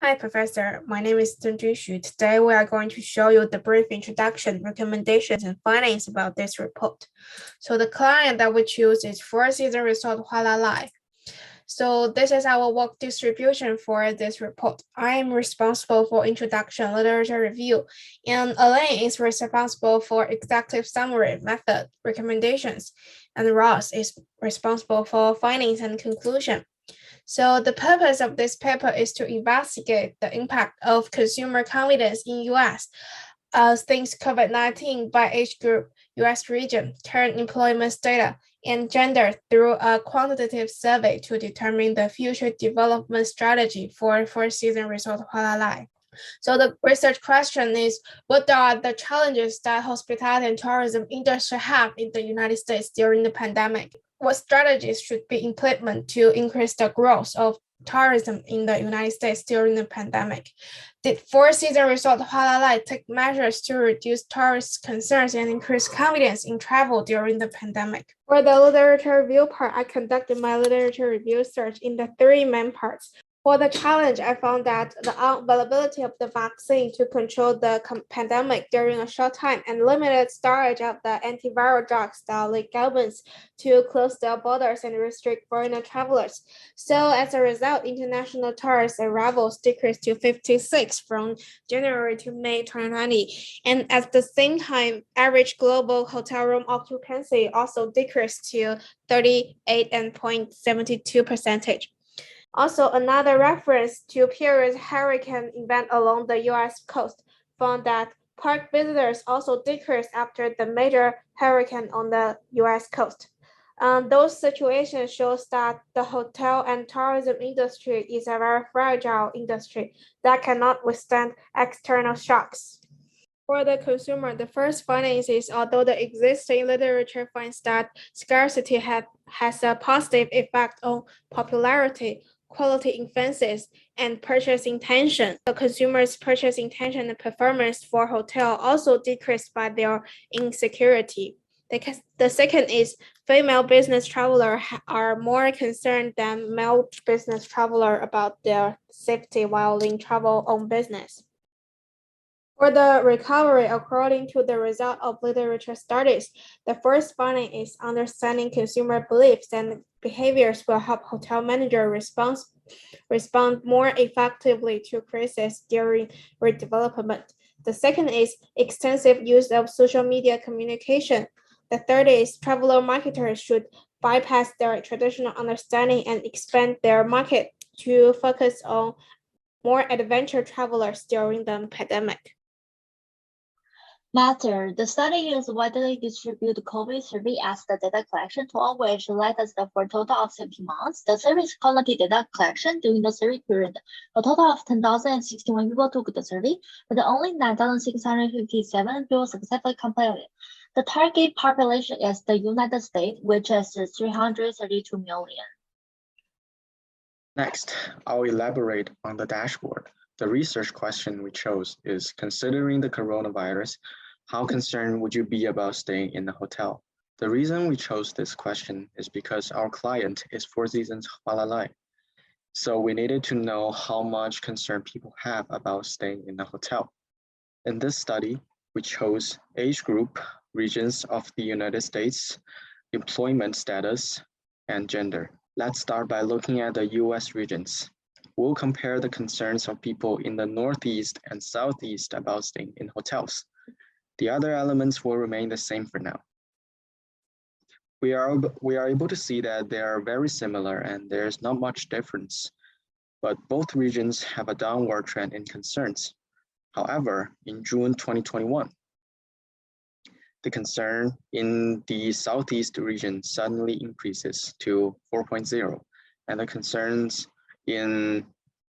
Hi, Professor. My name is Zhenjun Xu. Today, we are going to show you the brief introduction, recommendations, and findings about this report. So the client that we choose is Four Seasons Resort Hualalai. So this is our work distribution for this report. I am responsible for introduction, literature review, and Elaine is responsible for executive summary, method, recommendations, and Ross is responsible for findings and conclusion. So the purpose of this paper is to investigate the impact of consumer confidence in US since COVID-19 by age group, US region, current employment data, and gender through a quantitative survey to determine the future development strategy for Four Seasons Resort Hualalai. So the research question is, what are the challenges that hospitality and tourism industry have in the United States during the pandemic? What strategies should be implemented to increase the growth of tourism in the United States during the pandemic? Did Four Seasons Resort Hualalai take measures to reduce tourist concerns and increase confidence in travel during the pandemic? For the literature review part, I conducted my literature review search in the three main parts. For the challenge, I found that the unavailability of the vaccine to control the pandemic during a short time and limited storage of the antiviral drugs that lead governments to close their borders and restrict foreign travelers. So as a result, international tourist arrivals decreased to 56 from January to May 2020. And at the same time, average global hotel room occupancy also decreased to 38.72%. Also, another reference to previous hurricane event along the U.S. coast found that park visitors also decreased after the major hurricane on the U.S. coast. Those situations shows that the hotel and tourism industry is a very fragile industry that cannot withstand external shocks. For the consumer, the first finding is although the existing literature finds that scarcity has a positive effect on popularity, quality emphasis, and purchase intention. The consumer's purchase intention and performance for hotel also decreased by their insecurity. The second is female business travelers are more concerned than male business traveler about their safety while in travel on business. For the recovery, according to the result of literature studies, the first finding is understanding consumer beliefs and behaviors will help hotel manager respond more effectively to crises during redevelopment. The second is extensive use of social media communication. The third is traveler marketers should bypass their traditional understanding and expand their market to focus on more adventure travelers during the pandemic. Matter. The study used widely distributed COVID survey as the data collection tool, which led us for a total of 70 months. The survey's quality data collection during the survey period. A total of 10,061 people took the survey, but only 9,657 people successfully completed. The target population is the United States, which is 332 million. Next, I'll elaborate on the dashboard. The research question we chose is, considering the coronavirus, how concerned would you be about staying in the hotel? The reason we chose this question is because our client is Four Seasons Hualalai. So we needed to know how much concern people have about staying in the hotel. In this study, we chose age group, regions of the United States, employment status, and gender. Let's start by looking at the US regions. We'll compare the concerns of people in the Northeast and Southeast about staying in hotels. The other elements will remain the same for now. We are able to see that they are very similar and there's not much difference, but both regions have a downward trend in concerns. However, in June 2021, the concern in the Southeast region suddenly increases to 4.0, and the concerns in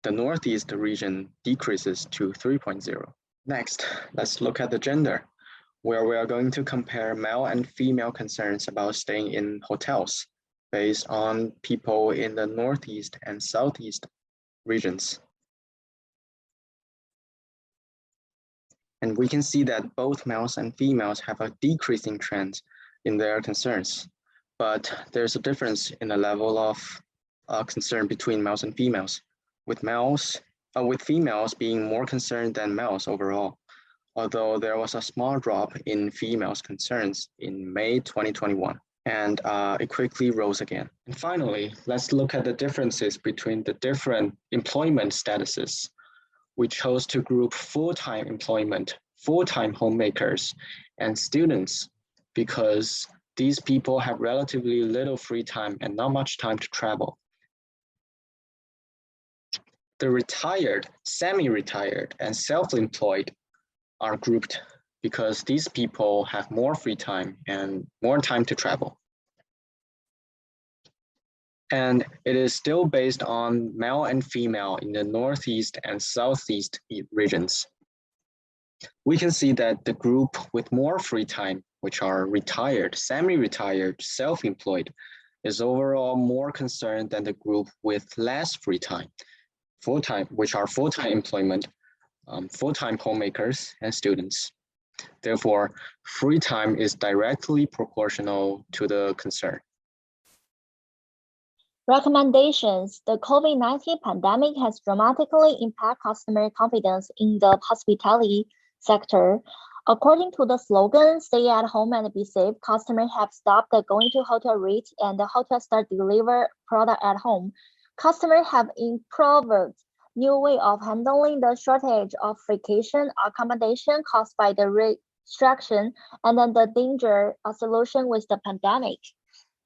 the Northeast region decreases to 3.0. Next, let's look at the gender, where we are going to compare male and female concerns about staying in hotels based on people in the Northeast and Southeast regions. And we can see that both males and females have a decreasing trend in their concerns, but there's a difference in the level of concern between males and females. With males, with females being more concerned than males overall, although there was a small drop in females' concerns in May 2021, and it quickly rose again. And finally, let's look at the differences between the different employment statuses. We chose to group full-time employment, full-time homemakers, and students because these people have relatively little free time and not much time to travel. The retired, semi-retired, and self-employed are grouped because these people have more free time and more time to travel. And it is still based on male and female in the Northeast and Southeast regions. We can see that the group with more free time, which are retired, semi-retired, self-employed, is overall more concerned than the group with less free time, full-time, which are full-time employment, full-time homemakers, and students. Therefore, free time is directly proportional to the concern. Recommendations. The COVID-19 pandemic has dramatically impacted customer confidence in the hospitality sector. According to the slogan, stay at home and be safe, customers have stopped going to hotel rates and the hotel start deliver product at home. Customers have improved new way of handling the shortage of vacation accommodation caused by the restriction and then the danger associated with the pandemic.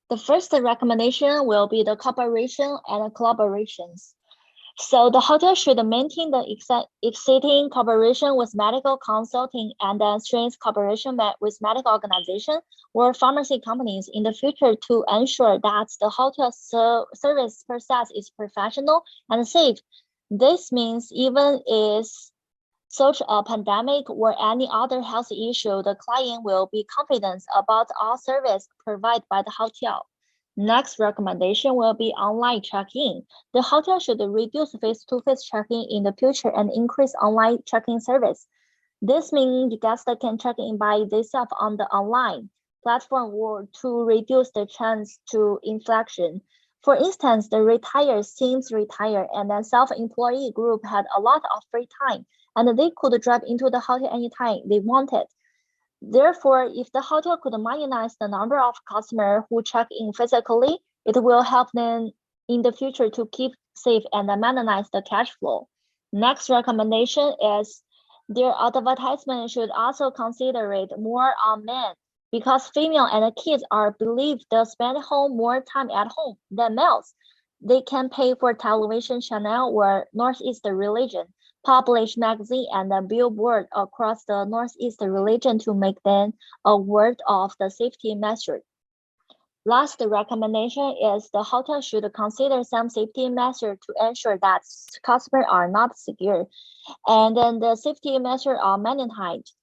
The first recommendation will be the cooperation and collaborations. So the hotel should maintain the existing cooperation with medical consulting and then strengthen cooperation with medical organizations or pharmacy companies in the future to ensure that the hotel service process is professional and safe. This means even if such a pandemic or any other health issue, the client will be confident about all service provided by the hotel. Next recommendation will be online check-in. The hotel should reduce face-to-face check-in in the future and increase online check-in service. This means guests can check in by themselves on the online platform or to reduce the chance to infection. For instance, the retired seems retired and the self-employed group had a lot of free time and they could drive into the hotel anytime they wanted. Therefore, if the hotel could minimize the number of customers who check in physically, it will help them in the future to keep safe and minimize the cash flow. Next recommendation is their advertisement should also consider it more on men because female and kids are believed to spend more time at home than males. They can pay for television channel or Northeast region, publish magazine and a billboard across the Northeast region to make them aware of the safety measures. Last recommendation is the hotel should consider some safety measures to ensure that customers are not secure. And then the safety measures are managed.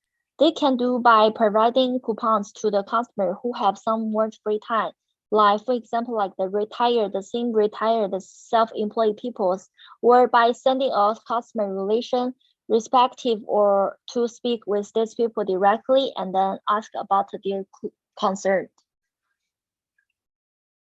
They can do by providing coupons to the customer who have some more free time. Like, for example, like the same retired self-employed peoples, or by sending a customer relation respective or to speak with these people directly and then ask about their concern.